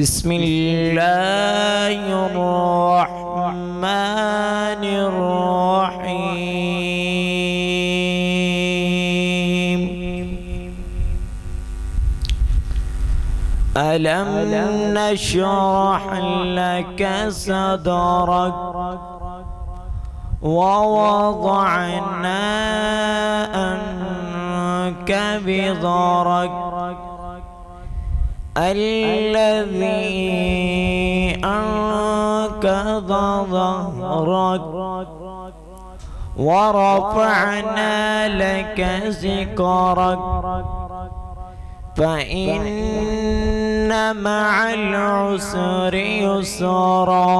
بسم اللہ الرحمن الرحیم ألم نشرح لك صدرك ووضعنا عنك وزرك الذي أنقض ظهرك ورفعنا لك ذكرك فإن مع العسر يسرا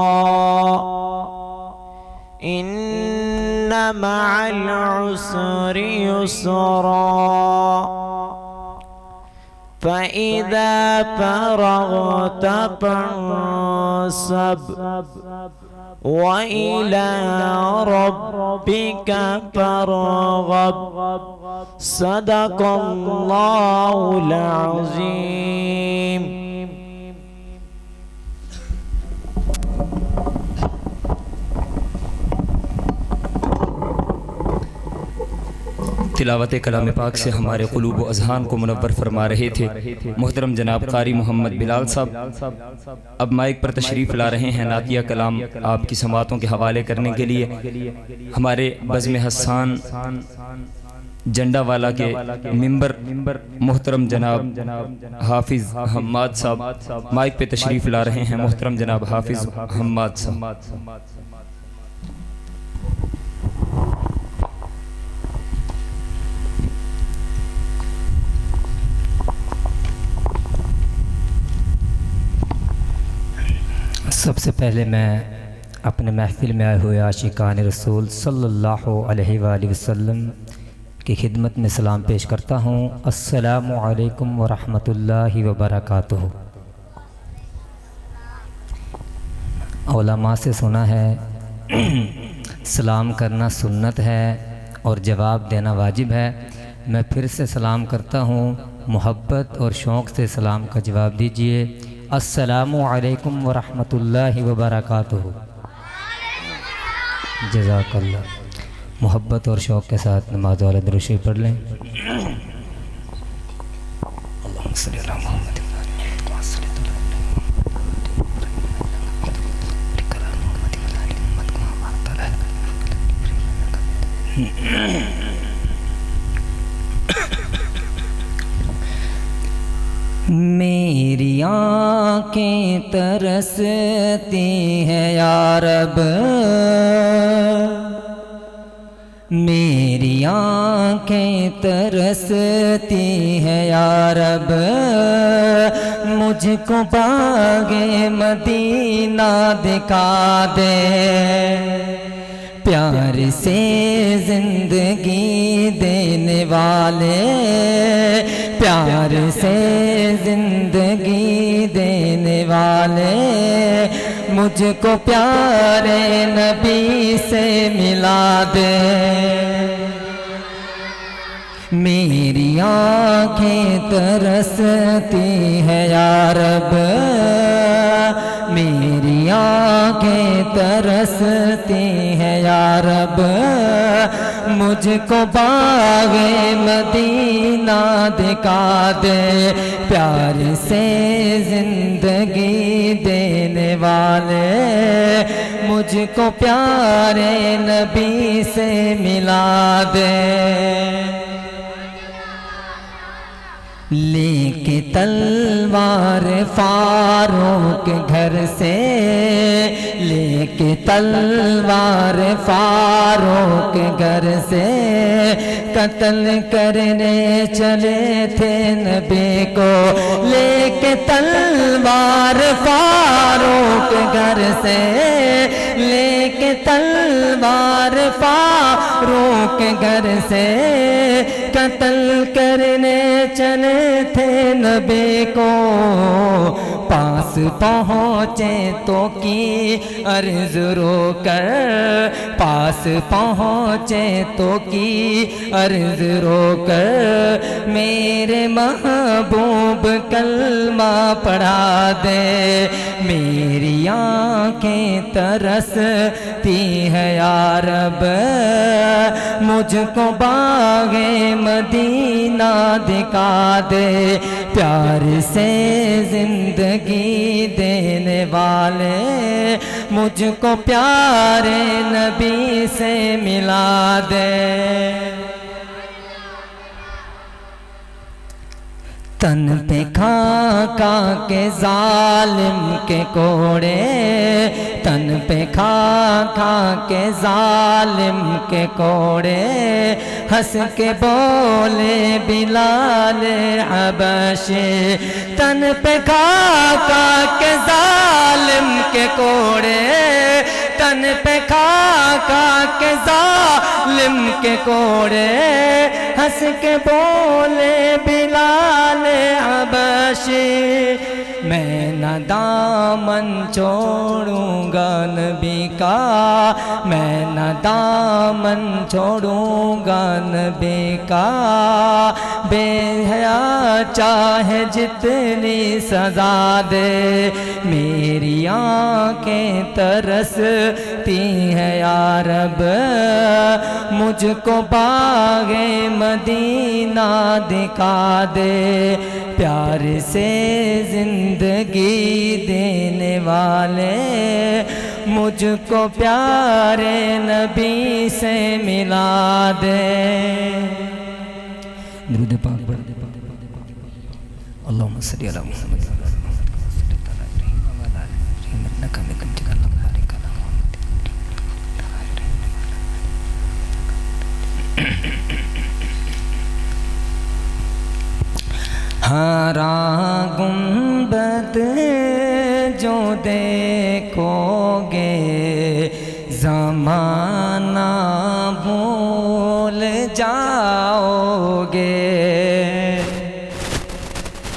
إن مع العسر يسرا فإذا فرغت فانصب وإلى ربك فارغب صدق الله العظيم. تلاوت کلام پاک سے ہمارے قلوب و اذہان کو منور فرما رہے تھے محترم جناب قاری محمد بلال صاحب. اب مائک پر تشریف لا رہے ہیں نعتیہ کلام آپ کی سماعتوں کے حوالے کرنے کے لیے. ہمارے بزم حسان جنڈا والا کے ممبر محترم جناب حافظ حماد صاحب مائک پہ تشریف لا رہے ہیں. محترم جناب حافظ حماد صاحب. سب سے پہلے میں اپنے محفل میں آئے ہوئے عاشقان رسول صلی اللہ علیہ وآلہ وسلم کی خدمت میں سلام پیش کرتا ہوں. السلام علیکم ورحمۃ اللہ وبرکاتہ. علماء سے سنا ہے سلام کرنا سنت ہے اور جواب دینا واجب ہے. میں پھر سے سلام کرتا ہوں. محبت اور شوق سے سلام کا جواب دیجئے. السلام علیکم ورحمۃ اللہ وبرکاتہ. جزاک اللہ. محبت اور شوق کے ساتھ نماز والا درود شریف پڑھ لیں. اللہم صلی علی محمد. میری آنکھیں ترستی ہیں یا رب، میری آنکھیں ترستی ہیں یا رب، مجھ کو باغ مدینہ دکھا دے. پیار سے زندگی دینے والے، پیار سے زندگی دینے والے، مجھ کو پیارے نبی سے ملا دے. میری آنکھیں ترستی ہیں یا رب، میری آنکھیں ترستی ہیں یا رب، مجھ کو باغ مدینہ دکھا دے. پیار سے زندگی دینے والے، مجھ کو پیارے نبی سے ملا دے. لے کے تلوار فاروق گھر سے، لے کے تلوار فاروق گھر سے، قتل کرنے چلے تھے نبی کو. لے کے تلوار فاروق گھر سے، لے کے تلوار فاروق گھر سے، قتل کرنے چلے تھے نبی کو. پاس پہنچے تو کی عرض رو کر، پاس پہنچے تو کی عرض رو کر، میرے محبوب کلمہ پڑھا دے، میری آنکھیں ترستی ہے یا رب، مجھ کو باغ مدینہ دکھا دے، پیار سے زندگی دینے والے مجھ کو پیارے نبی سے ملا دے۔ تن پہ کھا کے ظالم کے کوڑے، تن پہ کھا کے ظالم کے کوڑے، ہنس کے بولے بلال حبشی، تن پہ کھا کے ظالم کے کوڑے، تن پہ کھا کے ظالم کے کوڑے، ہنس کے بولے بلال حبشی، میں نہ دامن چھوڑوں گا نبی کا، میں نہ دامن چھوڑوں گا نبی کا، بے حیا چاہے جتنی سزا دے، میری آنکھیں ترستی ہے یا رب، مجھ کو باغ مدینہ دکھا دے، پیار سے زندگی دینے والے مجھ کو پیارے نبی سے ملا دے۔ درود پاک پڑھ دے، اللہم صلی علی محمد۔ ہرا گنبد جو دیکھو گے زمانہ بھول جاؤ گے،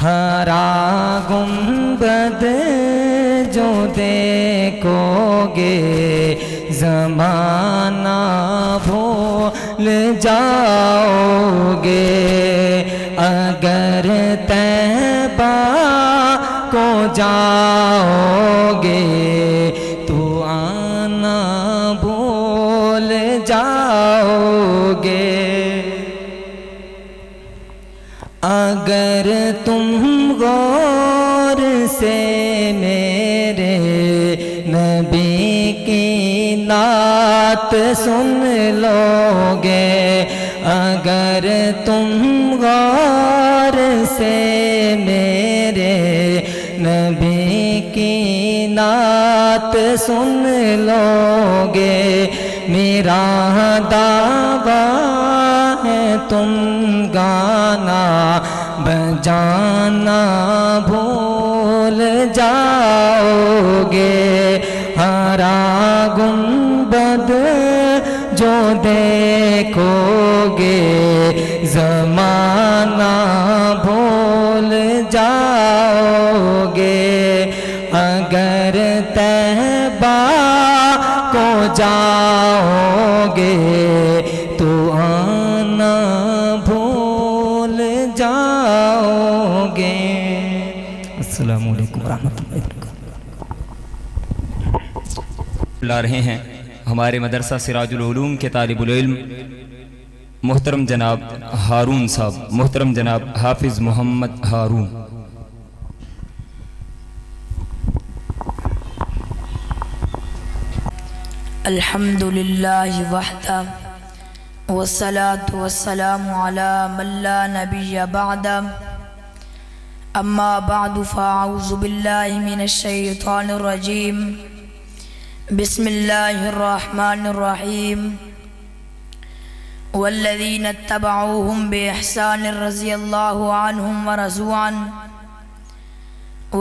ہرا گنبد جو دیکھو گے زمانہ بھول جاؤ گے، اگر طیبہ کو جاؤ گے تو آنا بھول جاؤ گے، اگر تم غور سے میرے نبی کی نعت سن لو گے، اگر تم غور سے میرے نبی کی نعت سن لو گے، میرا دعویٰ ہے تم گانا بجانا بھول جاؤ گے، ہرا گنبد جو دیکھو گے زمانہ بھول جاؤ گے، اگر طیبہ کو جاؤ گے تو آنا بھول جاؤ گے۔ السلام علیکم ورحمۃ اللہ وبرکاتہ۔ لا رہے ہیں ہمارے مدرسہ سراج العلوم کے طالب العلم محترم جناب ہارون صاحب، محترم جناب حافظ محمد ہارون۔ الحمدللہ وحدہ والصلاة والسلام علی من لا نبی بعدہ، اما بعد فاعوذ باللہ من الشیطان الرجیم، بسم اللہ الرحمن الرحیم، والذین اتبعوهم بإحسان رضی اللہ عنہم ورضوا عنہ،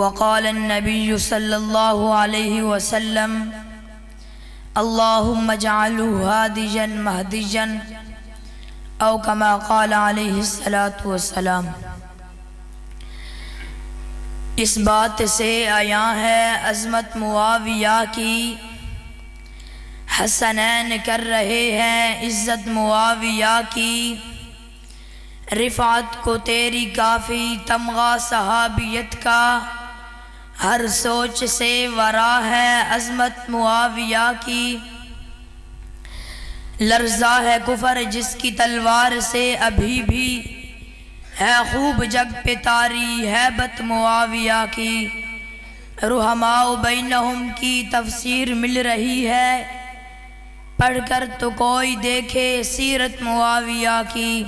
وقال النبی صلی اللہ علیہ وسلم اللہم اجعلہ ہادیا مہدیا، او کما قال علیہ الصلاۃ والسلام۔ اس بات سے آیا ہے عظمت معاویہ کی، حسنین کر رہے ہیں عزت معاویہ کی، رفعت کو تیری کافی تمغہ صحابیت کا، ہر سوچ سے ورا ہے عظمت معاویہ کی، لرزہ ہے کفر جس کی تلوار سے ابھی بھی، ہے خوب جگ پہ تاری ہیبت معاویہ کی، رحماء بینہم کی تفسیر مل رہی ہے، پڑھ کر تو کوئی دیکھے سیرت معاویہ کی،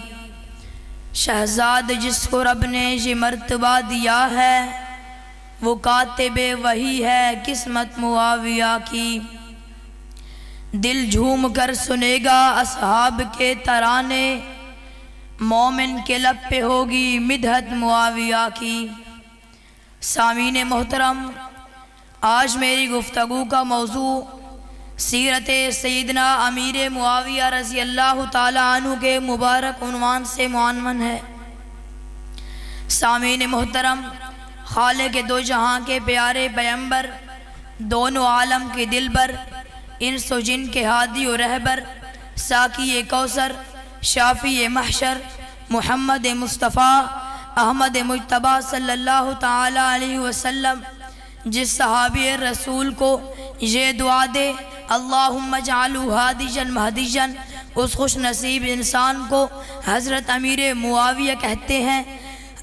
شہزاد جس کو رب نے یہ مرتبہ دیا ہے، وہ کاتب وہی ہے قسمت معاویہ کی، دل جھوم کر سنے گا اصحاب کے ترانے، مومن کے لب پہ ہوگی مدحت معاویہ کی۔ سامعین محترم، آج میری گفتگو کا موضوع سیرت سیدنا امیر معاویہ رضی اللہ تعالی عنہ کے مبارک عنوان سے معنون ہے۔ سامعین محترم، خالق دو جہاں کے پیارے پیغمبر، دونوں عالم کے دلبر، انس و جن کے ہادی و رہبر، ساقی کوثر، شافی محشر، محمد مصطفیٰ احمد مجتبیٰ صلی اللہ تعالی علیہ وسلم، جس صحابی رسول کو یہ دعا دے اللہم اجعلہ ہادیا مہدیا، اس خوش نصیب انسان کو حضرت امیر معاویہ کہتے ہیں۔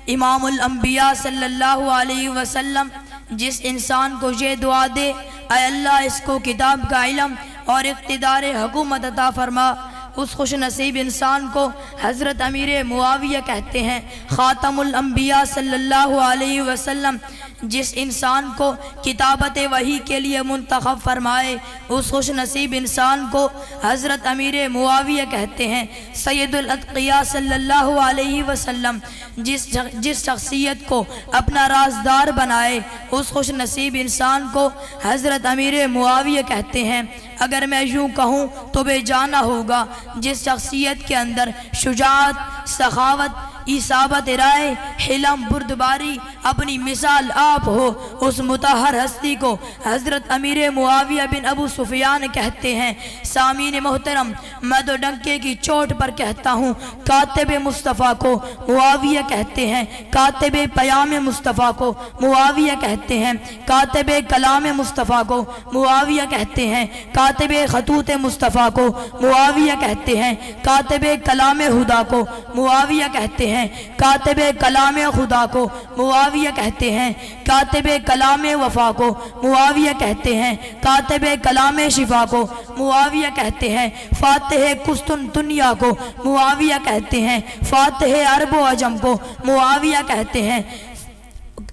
امام الانبیاء صلی اللہ علیہ وسلم جس انسان کو یہ دعا دے اے اللہ اس کو کتاب کا علم اور اقتدار حکومت عطا فرما، اس خوش نصیب انسان کو حضرت امیر معاویہ کہتے ہیں۔ خاتم الانبیاء صلی اللہ علیہ وسلم جس انسان کو کتابت وحی کے لیے منتخب فرمائے، اس خوش نصیب انسان کو حضرت امیر معاویہ کہتے ہیں۔ سید الاتقیاء صلی اللہ علیہ وسلم جس شخصیت کو اپنا رازدار بنائے، اس خوش نصیب انسان کو حضرت امیر معاویہ کہتے ہیں۔ اگر میں یوں کہوں تو بے جانا ہوگا، جس شخصیت کے اندر شجاعت، سخاوت، اصابت رائے، حلم، بردباری اپنی مثال آپ ہو، اس مطہر ہستی کو حضرت امیر معاویہ بن ابو سفیان کہتے ہیں۔ سامعین محترم، میں تو ڈنکے کی چوٹ پر کہتا ہوں، کاتب مصطفیٰ کو معاویہ کہتے ہیں، کاتب پیام مصطفیٰ کو معاویہ کہتے ہیں، کاتب کلام مصطفیٰ کو معاویہ کہتے ہیں، کاتب خطوط مصطفیٰ کو معاویہ کہتے ہیں، کاتب کلام خدا کو معاویہ کہتے ہیں، کاتب کلام خدا کو معاویہ کہتے ہیں، کاتب کلام وفا کو معاویہ کہتے ہیں، کاتب کلام شفا کو معاویہ کہتے ہیں، فاتح قسطنطنیہ کو معاویہ کہتے ہیں، فاتح عرب و عجم کو معاویہ کہتے ہیں،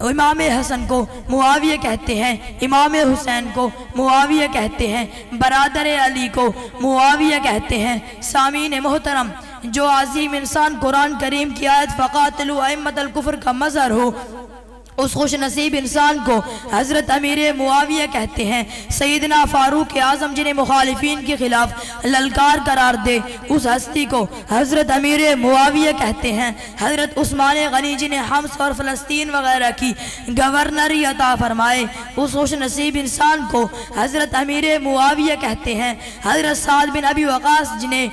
امام حسن کو معاویہ کہتے ہیں، امام حسین کو معاویہ کہتے ہیں، برادر علی کو معاویہ کہتے ہیں۔ سامعین محترم، جو عظیم انسان قرآن کریم کی آیت فقاتلوا ائمۃ الکفر کا مظہر ہو، اس خوش نصیب انسان کو حضرت امیر معاویہ کہتے ہیں۔ سیدنا فاروق اعظم جنہیں مخالفین کے خلاف للکار قرار دے، اس ہستی کو حضرت امیر معاویہ کہتے ہیں۔ حضرت عثمان غنی جنہیں حمص اور فلسطین وغیرہ کی گورنری عطا فرمائے، اس خوش نصیب انسان کو حضرت امیر معاویہ کہتے ہیں۔ حضرت سعد بن ابی وقاص جنہیں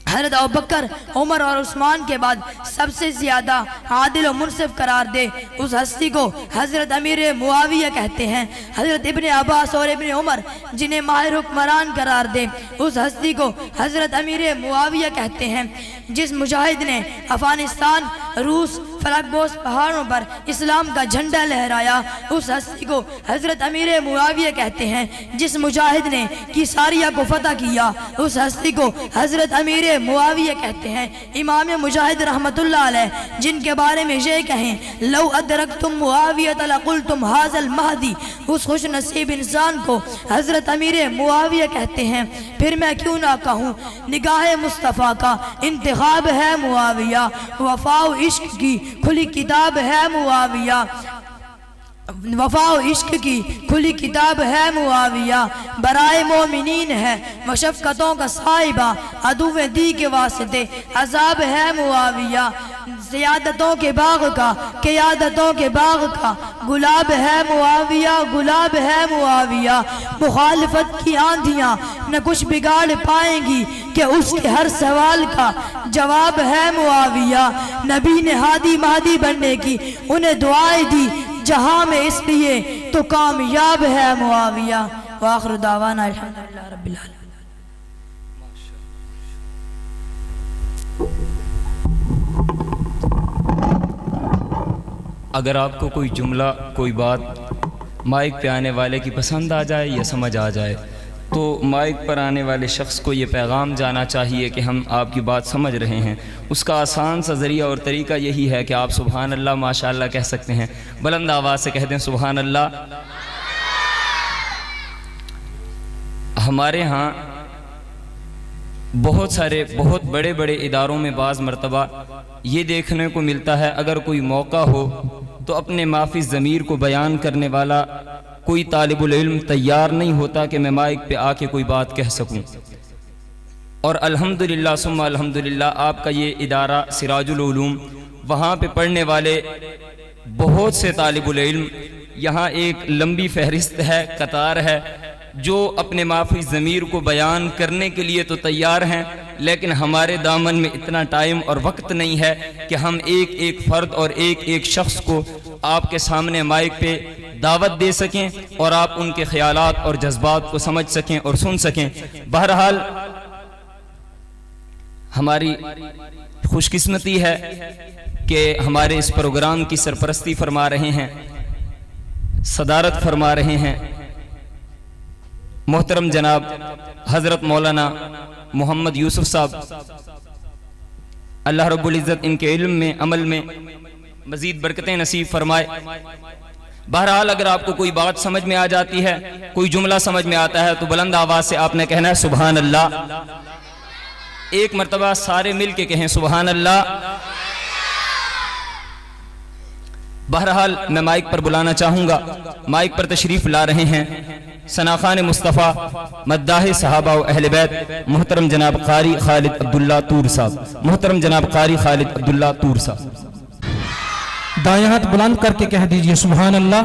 حضرت ابوبکر، عمر اور عثمان کے بعد سب سے زیادہ عادل و منصف قرار دے، اس ہستی کو حضرت امیر معاویہ کہتے ہیں۔ حضرت ابن عباس اور ابن عمر جنہیں ماہر حکمران قرار دے، اس ہستی کو حضرت امیر معاویہ کہتے ہیں۔ جس مجاہد نے افغانستان، روس، فلک پہاڑوں پر اسلام کا جھنڈا لہرایا، اس ہستی کو حضرت امیر معاویہ کہتے ہیں۔ جس مجاہد نے کیساریہ کو فتح کیا، اس ہستی کو حضرت امیر معاویہ کہتے ہیں۔ امام مجاہد رحمت اللہ علیہ جن کے بارے میں یہ کہیں لو ادرکتم معاویہ لقلتم ھذا المہدی، اس خوش نصیب انسان کو حضرت امیر معاویہ کہتے ہیں۔ پھر میں کیوں نہ کہوں، نگاہ مصطفیٰ کا انتخاب ہے معاویہ، وفا و عشق کی کھلی کتاب ہے معاویہ، وفا و عشق کی کھلی کتاب ہے معاویہ، برائے مومنین ہے مشفقتوں کا صاحبہ، عدو دی کے واسطے عذاب ہے معاویہ۔ زیادتوں کے باغ کا قیادتوں کے باغ کا گلاب ہے معاویہ گلاب ہے معاویہ مخالفت کی آندھیاں نہ کچھ بگاڑ پائیں گی کہ اس کے ہر سوال کا جواب ہے معاویہ نبی نے ہادی مہدی بننے کی انہیں دعائیں دی جہاں میں اس لیے تو کامیاب ہے معاویہ وآخر دعوانا الحمدللہ رب العالمین اگر آپ کو کوئی جملہ کوئی بات مائک پہ آنے والے کی پسند آ جائے یا سمجھ آ جائے تو مائک پر آنے والے شخص کو یہ پیغام جانا چاہیے کہ ہم آپ کی بات سمجھ رہے ہیں. اس کا آسان سا ذریعہ اور طریقہ یہی ہے کہ آپ سبحان اللہ ماشاءاللہ کہہ سکتے ہیں. بلند آواز سے کہتے ہیں سبحان اللہ. ہمارے ہاں بہت بڑے بڑے اداروں میں بعض مرتبہ یہ دیکھنے کو ملتا ہے اگر کوئی موقع ہو تو اپنے معافی ضمیر کو بیان کرنے والا کوئی طالب العلم تیار نہیں ہوتا کہ میں مائک پہ آ کے کوئی بات کہہ سکوں. اور الحمدللہ ثم الحمدللہ آپ کا یہ ادارہ سراج العلوم وہاں پہ پڑھنے والے بہت سے طالب العلم یہاں ایک لمبی فہرست ہے قطار ہے جو اپنے معافی ضمیر کو بیان کرنے کے لیے تو تیار ہیں لیکن ہمارے دامن میں اتنا ٹائم اور وقت نہیں ہے کہ ہم ایک ایک فرد اور ایک ایک شخص کو آپ کے سامنے مائک پہ دعوت دے سکیں اور آپ ان کے خیالات اور جذبات کو سمجھ سکیں اور سن سکیں. بہرحال ہماری خوش قسمتی ہے کہ ہمارے اس پروگرام کی سرپرستی فرما رہے ہیں صدارت فرما رہے ہیں محترم جناب حضرت مولانا محمد یوسف صاحب. اللہ رب العزت ان کے علم میں عمل میں مزید برکتیں نصیب فرمائے. بہرحال اگر آپ کو کوئی بات سمجھ میں آ جاتی ہے کوئی جملہ سمجھ میں آتا ہے تو بلند آواز سے آپ نے کہنا ہے سبحان اللہ. ایک مرتبہ سارے مل کے کہیں سبحان اللہ. بہرحال میں مائک پر بلانا چاہوں گا. مائک پر تشریف لا رہے ہیں ثناخان مصطفیٰ مداح صحابہ و اہل بیت محترم جناب قاری خالد عبداللہ طور صاحب. محترم جناب قاری خالد عبداللہ طور صاحب. دائیں ہاتھ بلند کر کے کہہ دیجئے سبحان اللہ.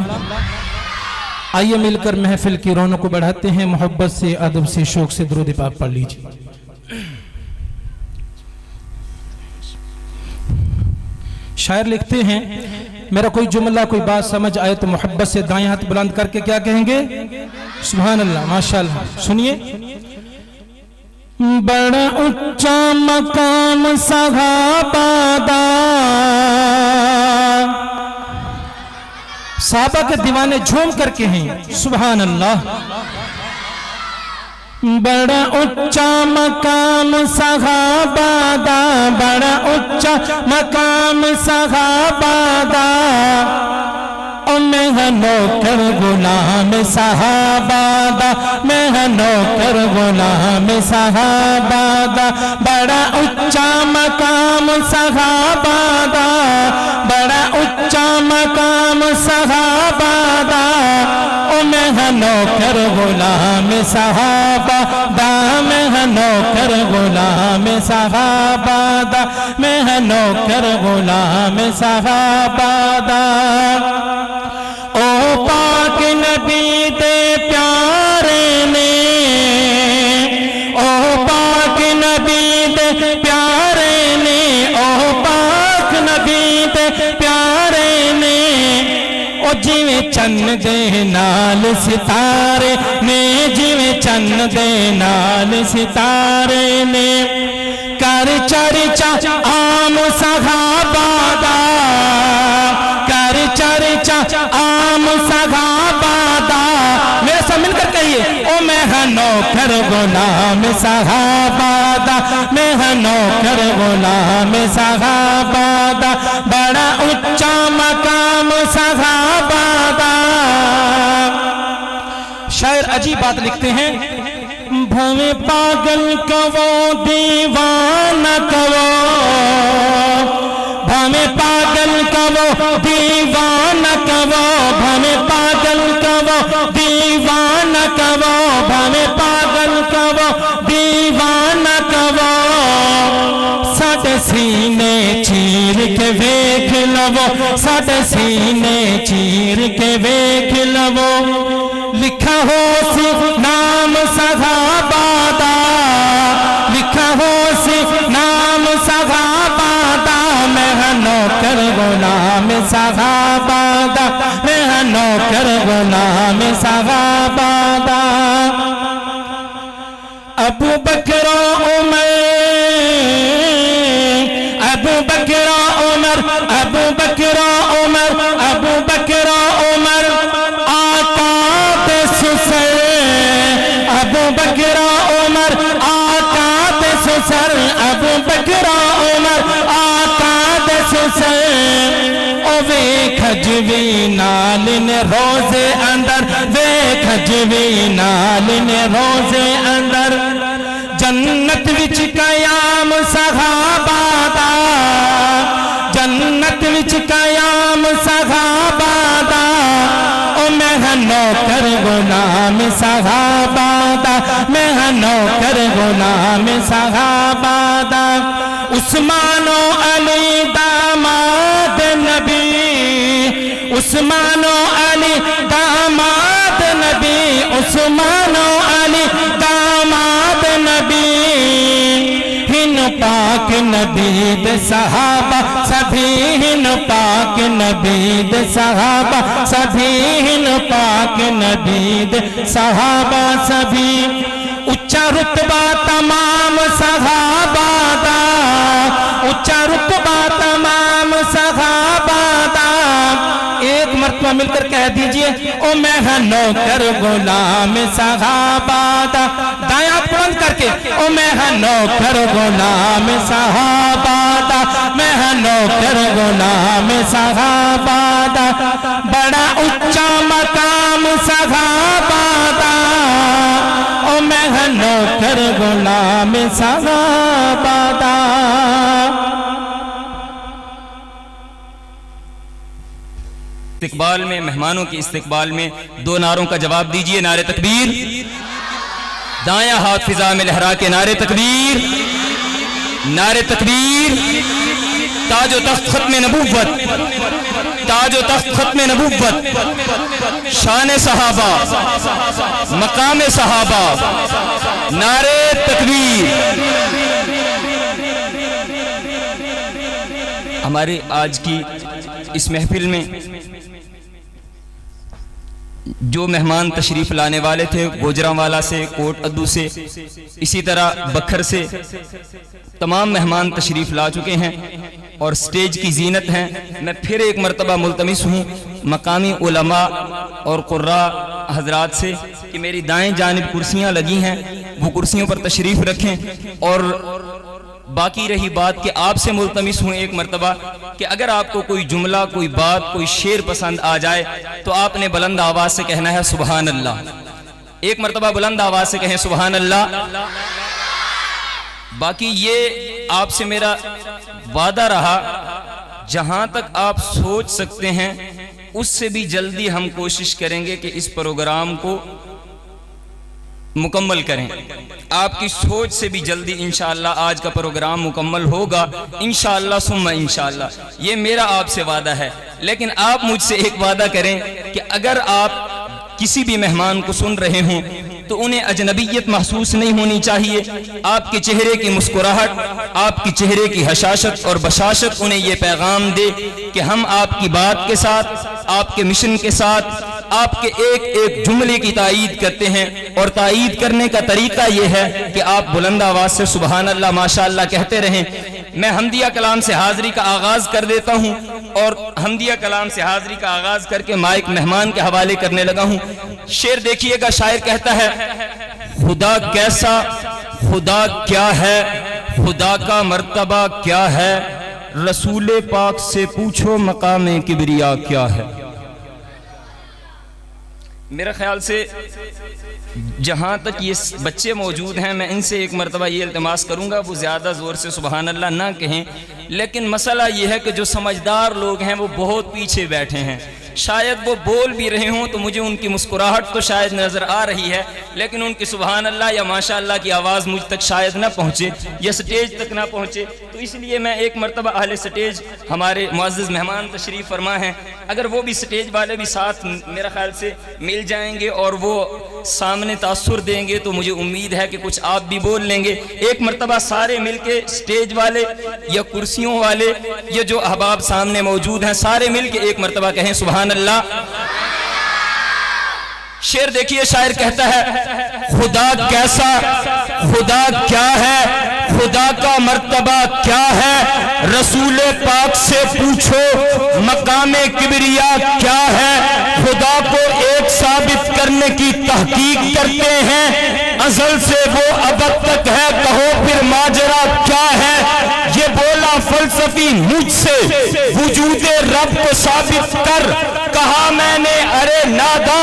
آئیے مل کر محفل کی رونق کو بڑھاتے ہیں. محبت سے ادب سے شوق سے درود پاک پڑھ لیجئے. شاعر لکھتے ہیں میرا کوئی جملہ کوئی بات سمجھ آئے تو محبت سے دائیں ہاتھ بلند کر کے کیا کہیں گے سبحان اللہ. ماشاءاللہ. سنیے. بڑا اونچا مقام صحابہ دا صحابہ کے دیوانے جھوم کر کے ہیں سبحان اللہ. بڑا اونچا مقام صحابہ دا بڑا اونچا مقام صحابہ دا میں ہاں نوکر غلام صحابہ دا میں ہاں نوکر غلام صحابہ دا. بڑا اونچا مقام صحابہ دا بڑا اونچا مقام صحابہ دا میں ہاں نوکر غلام صحابہ دا میں ہاں نوکر غلام صحابہ دا میں ہاں نوکر غلام صحابہ دا. او پاک نبی دے پیارے نے او پاک نبی دے پیارے نے او پاک نبی دے پیارے نے او جویں چند دے نال ستارے نے جویں چند دے نال ستارے نے کر چرچا عام صحابہ دا کر چرچا عام صحابہ دا. میرے ساتھ مل کر کہیے او میں ہاں نوکر غلام صحابہ دا میں ہاں نوکر غلام صحابہ دا. بڑا اونچا مقام صحابہ دا. شاعر عجیب بات لکھتے ہیں بھویں پاگل کو دیوانہ کو بھویں پاگل کو دیوانہ کو بھویں پاگل کو دیوانہ کو بھویں پاگل کو دیوانہ کو ساڈے سینے چیر چیر کے ویکھ لو ساڈے سینے چیر کے ویکھ لو لکھا ہو سی نام صحابہ دا لکھا ہو سی نام صحابہ دا میں ہاں نوکر غلام صحابہ دا میں ہاں نوکر غلام صحابہ دا ابو بکر و عمر ابو بکر و عمر ابو بکر و عمر ابو بکر و عمر آقا دے سسر ابو بکر و عمر آقا دے سسر ابو بکر و عمر آقا دے سسر او ویکھ جوی نالن روزے اندر ویکھ جوی نالن روزے اندر جنت وچ قیام صحابہ دا جنت وچ قیام صحابہ دا او میں ہاں نوکر غلام صحابہ دا میں ہاں نوکر غلام صحابہ دا عثمان و علی داماد نبی عثمان و علی داماد نبی عثمان و علی داماد نبی ہن پاک نبی دے صحابہ سبھی ہن پاک نبی دے صحابہ سبھی ہن پاک نبی دے صحابہ سبھی اچھا رتبہ تمام صحابہ دا اچھا رتبہ تمام صحابہ دا ایک مرتبہ مل کر کہہ دیجئے او میں ہاں نوکر غلام صحابہ دا دائیں ہاتھ بلند کر کے او میں ہاں نوکر غلام صحابہ دا میں ہاں نوکر غلام صحابہ دا بڑا اچھا مقام صحابہ دا او میں ہاں نوکر غلام صحابہ دا استقبال میں مہمانوں کے استقبال میں دو نعروں کا جواب دیجئے نعرہ تکبیر دایاں ہاتھ فضا میں لہرا کے نعرہ تکبیر نعرہ تکبیر تاج و تخت ختم نبوت تاج و تخت ختم نبوت شان صحابہ مقام صحابہ نعرہ تکبیر ہمارے آج کی اس محفل میں جو مہمان تشریف لانے والے تھے گوجرانوالا سے کوٹ ادو سے اسی طرح بکھر سے تمام مہمان تشریف لا چکے ہیں اور سٹیج کی زینت ہیں میں پھر ایک مرتبہ ملتمس ہوں مقامی علماء اور قراء حضرات سے کہ میری دائیں جانب کرسیاں لگی ہیں وہ کرسیوں پر تشریف رکھیں اور باقی رہی بات کہ آپ سے ملتمس ہوں ایک مرتبہ کہ اگر آپ کو کوئی جملہ کوئی بات کوئی شعر پسند آ جائے تو آپ نے بلند آواز سے کہنا ہے سبحان اللہ ایک مرتبہ بلند آواز سے کہیں سبحان اللہ باقی یہ آپ سے میرا وعدہ رہا جہاں تک آپ سوچ سکتے ہیں اس سے بھی جلدی ہم کوشش کریں گے کہ اس پروگرام کو مکمل کریں آپ کی سوچ سے بھی جلدی انشاءاللہ آج کا پروگرام مکمل ہوگا انشاءاللہ ثم انشاءاللہ یہ میرا آپ سے وعدہ ہے لیکن آپ مجھ سے ایک وعدہ کریں کہ اگر آپ کسی بھی مہمان کو سن رہے ہوں تو انہیں اجنبیت محسوس نہیں ہونی چاہیے آپ کے چہرے کی مسکراہٹ آپ کی چہرے کی حشاشت اور بشاشت انہیں یہ پیغام دے کہ ہم آپ کی بات کے ساتھ آپ کے مشن کے ساتھ آپ کے ایک ایک جملے کی تائید کرتے ہیں اور تائید کرنے کا طریقہ یہ ہے کہ آپ بلند آواز سے سبحان اللہ ماشاءاللہ کہتے رہیں میں حمدیہ کلام سے حاضری کا آغاز کر دیتا ہوں اور حمدیہ کلام سے حاضری کا آغاز کر کے مائک مہمان کے حوالے کرنے لگا ہوں شعر دیکھیے گا شاعر کہتا ہے خدا کیسا خدا کیا ہے خدا کا مرتبہ کیا ہے رسول پاک سے پوچھو مقام کبریا کیا ہے میرا خیال سے جہاں تک یہ بچے موجود ہیں میں ان سے ایک مرتبہ یہ التماس کروں گا وہ زیادہ زور سے سبحان اللہ نہ کہیں لیکن مسئلہ یہ ہے کہ جو سمجھدار لوگ ہیں وہ بہت پیچھے بیٹھے ہیں شاید وہ بول بھی رہے ہوں تو مجھے ان کی مسکراہٹ تو شاید نظر آ رہی ہے، لیکن ان کی سبحان اللہ یا ماشاء اللہ کی آواز مجھ تک شاید نہ پہنچے یا سٹیج تک نہ پہنچے۔ تو اس لیے میں ایک مرتبہ اہل سٹیج ہمارے معزز مہمان تشریف فرما ہیں، اگر وہ بھی سٹیج والے بھی ساتھ میرا خیال سے مل جائیں گے اور وہ سامنے تاثر دیں گے تو مجھے امید ہے کہ کچھ آپ بھی بول لیں گے۔ ایک مرتبہ سارے مل کے سٹیج والے یا کرسیوں والے یا جو احباب سامنے موجود ہیں سارے مل کے ایک مرتبہ کہیں سبحان اللہ۔ شعر دیکھیے، شاعر کہتا ہے خدا کیسا، خدا کیا ہے، خدا کا مرتبہ کیا ہے، رسول پاک سے پوچھو مقام کبریا کیا ہے، خدا کو ایک ثابت کرنے کی تحقیق کرتے ہیں، ازل سے وہ ابد تک ہے، کہو پھر ماجرا کیا ہے، یہ بولا فلسفی مجھ سے وجود رب کو ثابت کر، کہا میں نے ارے نادا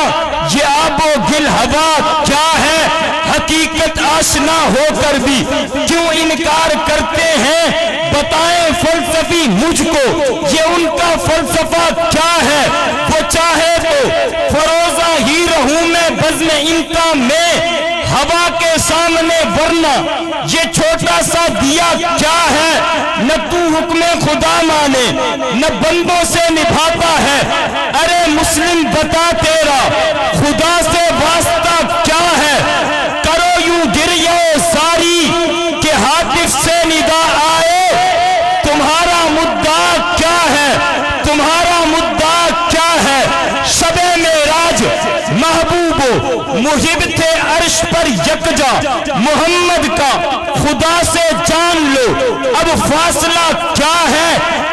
یہ آب و گل ہوا کیا ہے، حقیقت آشنا ہو کر بھی کیوں انکار کرتے ہیں، بتائیں فلسفی مجھ کو یہ ان کا فلسفہ کیا ہے، وہ چاہے تو فروزہ ہی رہوں میں بزم ان کا میں ہوا کے سامنے، ورنہ یہ چھوٹا سا دیا کیا ہے، نہ تو حکم خدا مانے نہ بندوں سے نبھاتا ہے، ارے مسلم بتا تیرا خدا سے واسطہ کیا ہے، کرو یوں گریہ ساری کہ ہاتف سے ندا آئے، تمہارا مدعا کیا ہے، تمہارا مدعا کیا ہے، شب معراج محبوب و محب تھے عرش پر یکجا، محمد کا خدا سے جان لو اب فاصلہ کیا ہے،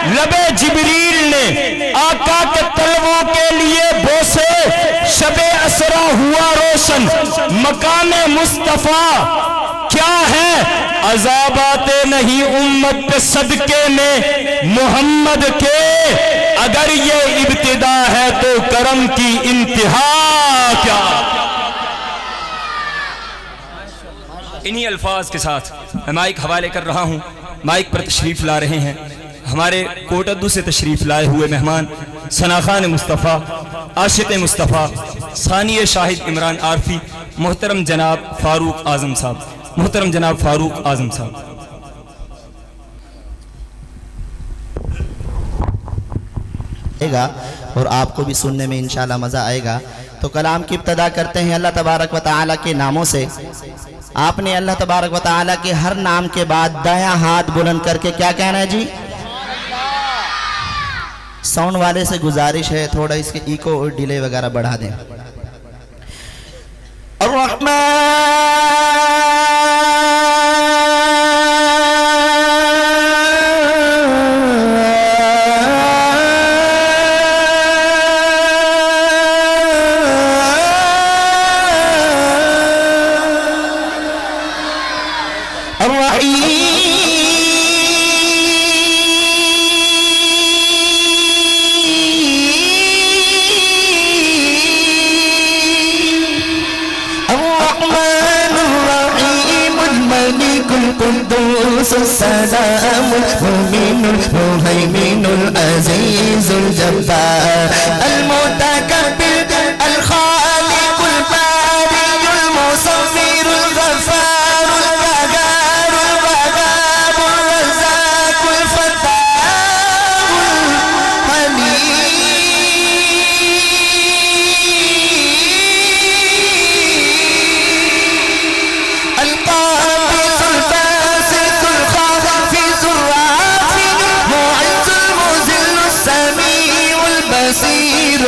لب جبریل نے آقا کے طلبوں کے لیے بوسے، شب اسرا ہوا روشن مقام مصطفیٰ کیا ہے، عذاب آتے نہیں امت پہ صدقے میں محمد کے، اگر یہ ابتدا ہے تو کرم کی انتہا کیا۔ انہی الفاظ کے ساتھ میں مائک حوالے کر رہا ہوں، مائک پر تشریف لا رہے ہیں ہمارے کوٹدو سے تشریف لائے ہوئے مہمان ثناخان مصطفیٰ، عاشق مصطفیٰ، ثانی شاہد عمران عارفی، محترم جناب فاروق اعظم صاحب، محترم جناب فاروق اعظم صاحب۔ گا اور آپ کو بھی سننے میں انشاءاللہ مزہ آئے گا۔ تو کلام کی ابتدا کرتے ہیں اللہ تبارک و تعالیٰ کے ناموں سے۔ آپ نے اللہ تبارک و تعالیٰ کے ہر نام کے بعد دایاں ہاتھ بلند کر کے کیا کہنا ہے جی؟ ساؤنڈ والے سے گزارش ہے تھوڑا اس کے ایکو اور ڈیلے وغیرہ بڑھا دیں۔ القدوس السلام المؤمن المهيمن العزيز الجبار المتكبر الخالق الباري المصور الغفار القهار الوهاب الرزاق الفتاح الحليم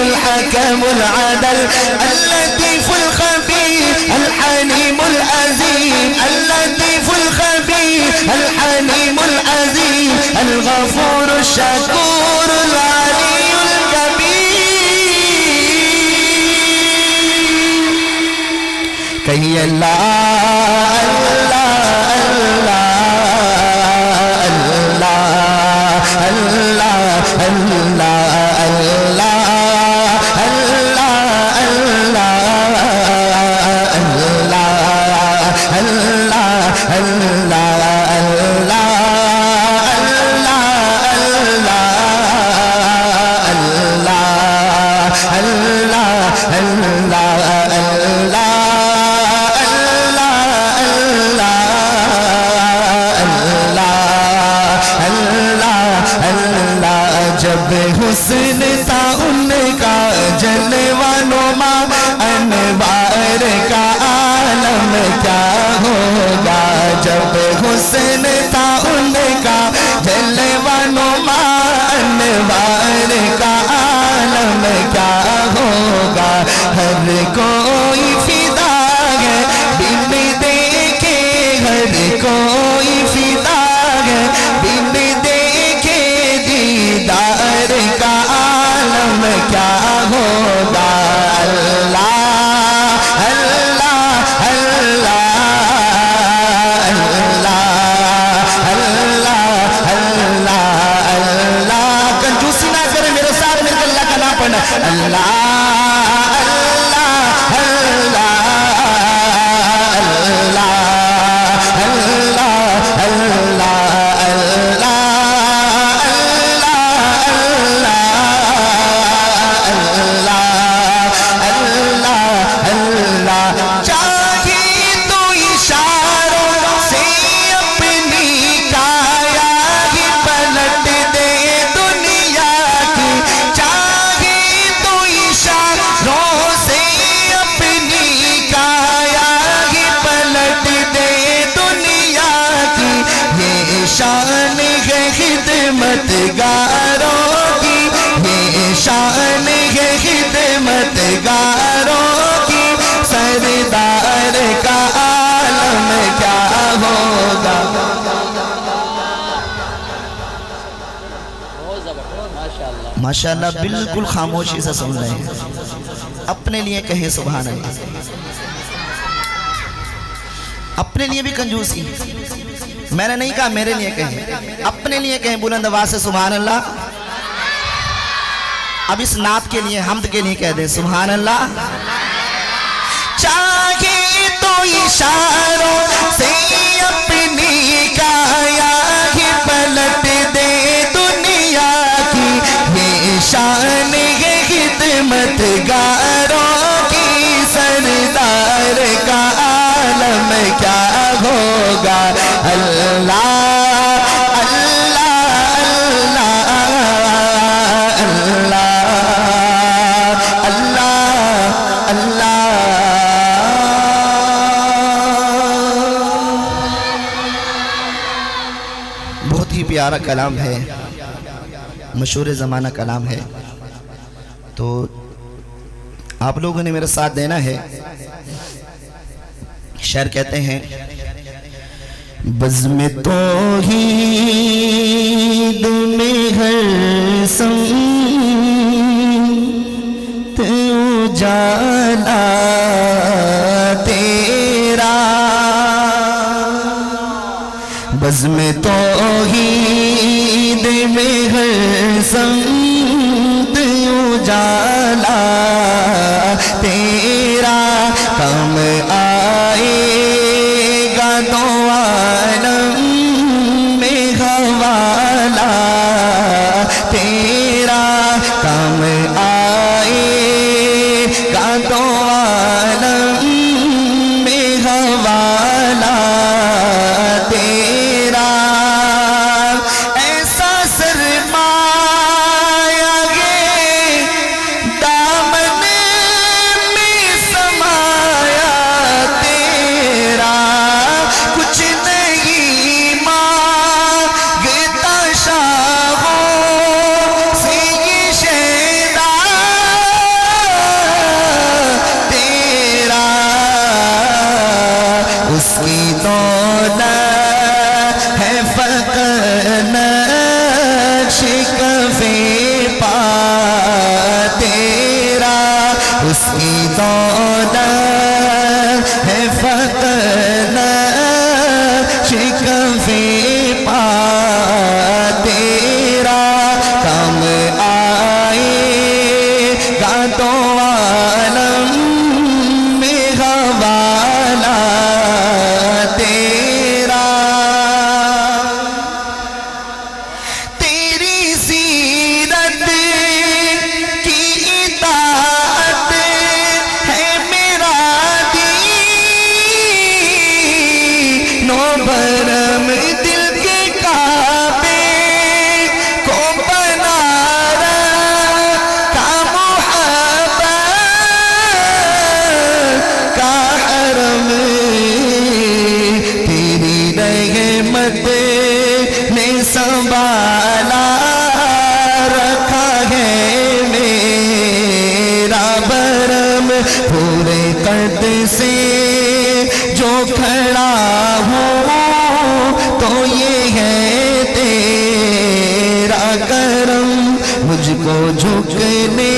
الحكم العدل اللطيف الخبير الحليم العظيم اللطيف الخبير الحليم العظيم الغفور الشكور العلي الكبير كي الله الله الله الله الله الله جب حسن تھا ان کا جلوہ نما انوار کا عالم کیا ہوگا جب حسن تھا ان کا جلوہ نما انوار کا عالم کیا ہوگا ہر کوئی فدا ہے بن دیکھے ہر کوئی فدا ہے بن دیکھے دیدار کا عالم کیا ہوگا اللہ اللہ اللہ اللہ اللہ اللہ کنجوسی نہ کرے میرے ساتھ مل کر اللہ کا نام پڑھنا اللہ شان ہے خدمت گاروں کی یہ شان ہے خدمت گاروں کی سردار کا عالم کیا ہوگا ماشاءاللہ بالکل خاموشی سے سن رہے ہیں اپنے لیے کہیں سبحان اللہ اپنے لیے بھی کنجوسی میں نے نہیں کہا میرے لیے کہیں اپنے لیے کہیں بلند آواز سے سبحان اللہ اب اس نعت کے لیے حمد کے لیے کہہ دیں سبحان اللہ چاہے تو اشاروں سے اپنی کایا ہی پلٹ دے دنیا کی یہ شان ہے خدمت گاروں کی سردار کا عالم کیا ہوگا اللہ اللہ اللہ اللہ اللہ بہت ہی پیارا کلام ہے مشہور زمانہ کلام ہے تو آپ لوگوں نے میرے ساتھ دینا ہے شعر کہتے ہیں بزم توحید میں ہر سمت اجالا تیرا بزم توحید میں ہر سمت اجالا تیرا کم آئے گا دو عالم میں حوالہ تیرا کم آئے گا دو عالم میں حوالہ تیرا ایسا سرمایہ ہے کرم مجھ کو جھکنے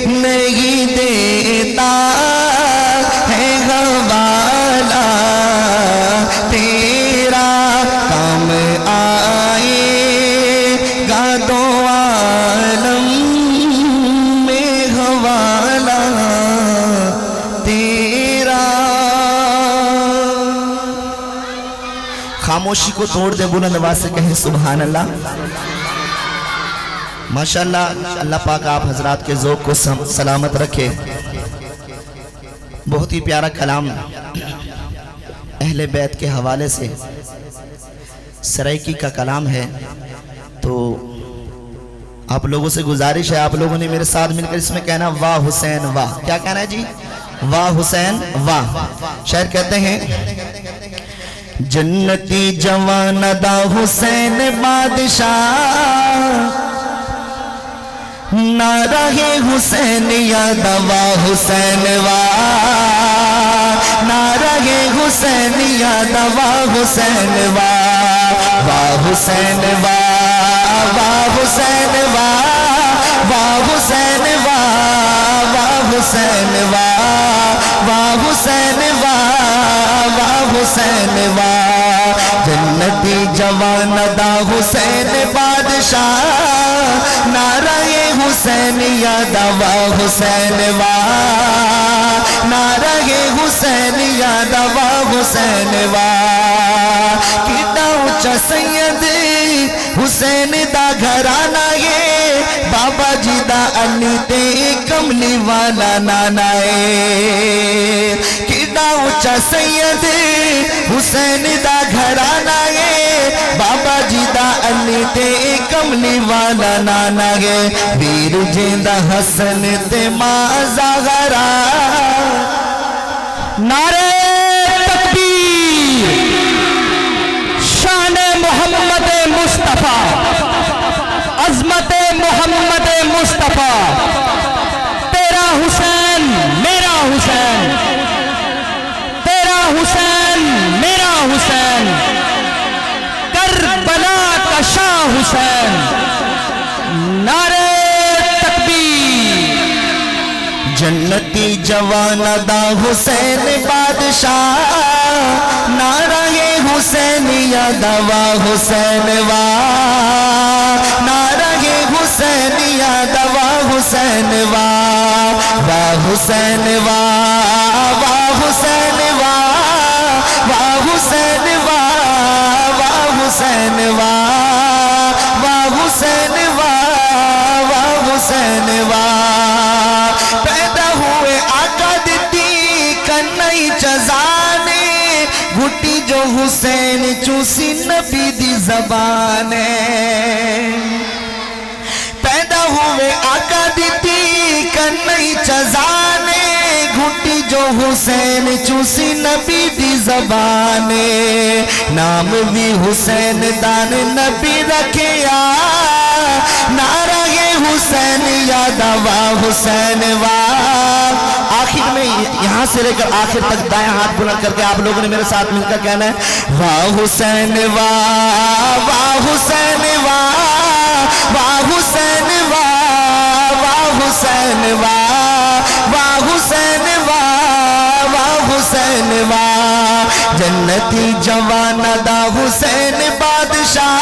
نہیں دیتا ہے حوالہ تیرا کام آئے گا دو عالم میں حوالہ تیرا. خاموشی کو توڑ دے بلند آواز سے کہیں سبحان اللہ. ماشاءاللہ اللہ پاک آپ حضرات کے ذوق کو سلامت رکھے. بہت ہی پیارا کلام اہل بیت کے حوالے سے سرائکی کا کلام ہے. تو آپ لوگوں سے گزارش ہے آپ لوگوں نے میرے ساتھ مل کر اس میں کہنا واہ حسین واہ. کیا کہنا ہے جی؟ واہ حسین واہ. شاعر کہتے ہیں جنتی جوان دا حسین بادشاہ نعرہ حسین یاد واہ حسین واہ نعرہ حسین یاد واہ حسین واہ واہ حسین واہ واہ حسین واہ واہ حسین واہ واہ حسین واہ واہ حسین واہ واہ حسین واہ. جنتی جوان دا حسین بادشاہ نعرہ حسین یاد واہ حسین واہ نعرہ حسین یاد واہ حسین واہ. کتنا اونچا سید حسین دا گھرانہ ہے بابا جی دا علی تے کملی والا نانا ہے. کتنا اونچا سید حسین دا گھرانہ ہے بابا جی دا علی تے کملی والا نانا ہے. ویر جیندہ حسن تے ماں زہرا نعرہ تکبیر شان محمد مصطفیٰ عظمت محمد مصطفیٰ. تیرا حسین میرا حسین تیرا حسین میرا حسین کربلا کا شاہ حسین. نعرہ تکبیر. جنتی جوان دا حسین بادشاہ نعرہ حسین یاد واہ حسین واہ نعرہ حسین یاد واہ حسین واہ واہ حسین واہ واہ حسین واہ واہ حسین واہ واہ حسین واہ واہ حسین واہ واہ حسین واہ. پیدا ہوئے آقا دیتی کنائی چزانے گھٹی جو حسین چوسی نبی دی زبان. پیدا ہوئے آقا دیتی کنائی چزانے گھٹی جو حسین چوسی نبی دی زبان. نام بھی حسین دان نبی رکھیا نعرہ حسین یاد واہ حسین واہ. آخر میں یہاں سے لے کر آخر تک دائیں ہاتھ بلند کر کے آپ لوگوں نے میرے ساتھ مل کر کہنا ہے واہ حسین واہ واہ حسین واہ واہ حسین واہ واہ حسین واہ واہ حسین واہ واہ حسین واہ. جنتی جوان دا حسین بادشاہ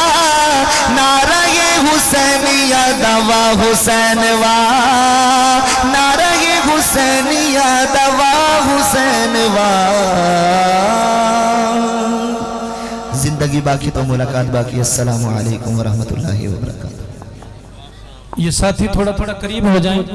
نعرہ حسین یاد واہ حسین واہ نعرہ حسین یاد واہ حسین واہ. زندگی باقی تو ملاقات باقی. السلام علیکم ورحمۃ اللہ وبرکاتہ. یہ ساتھی تھوڑا تھوڑا قریب ہو جائیں.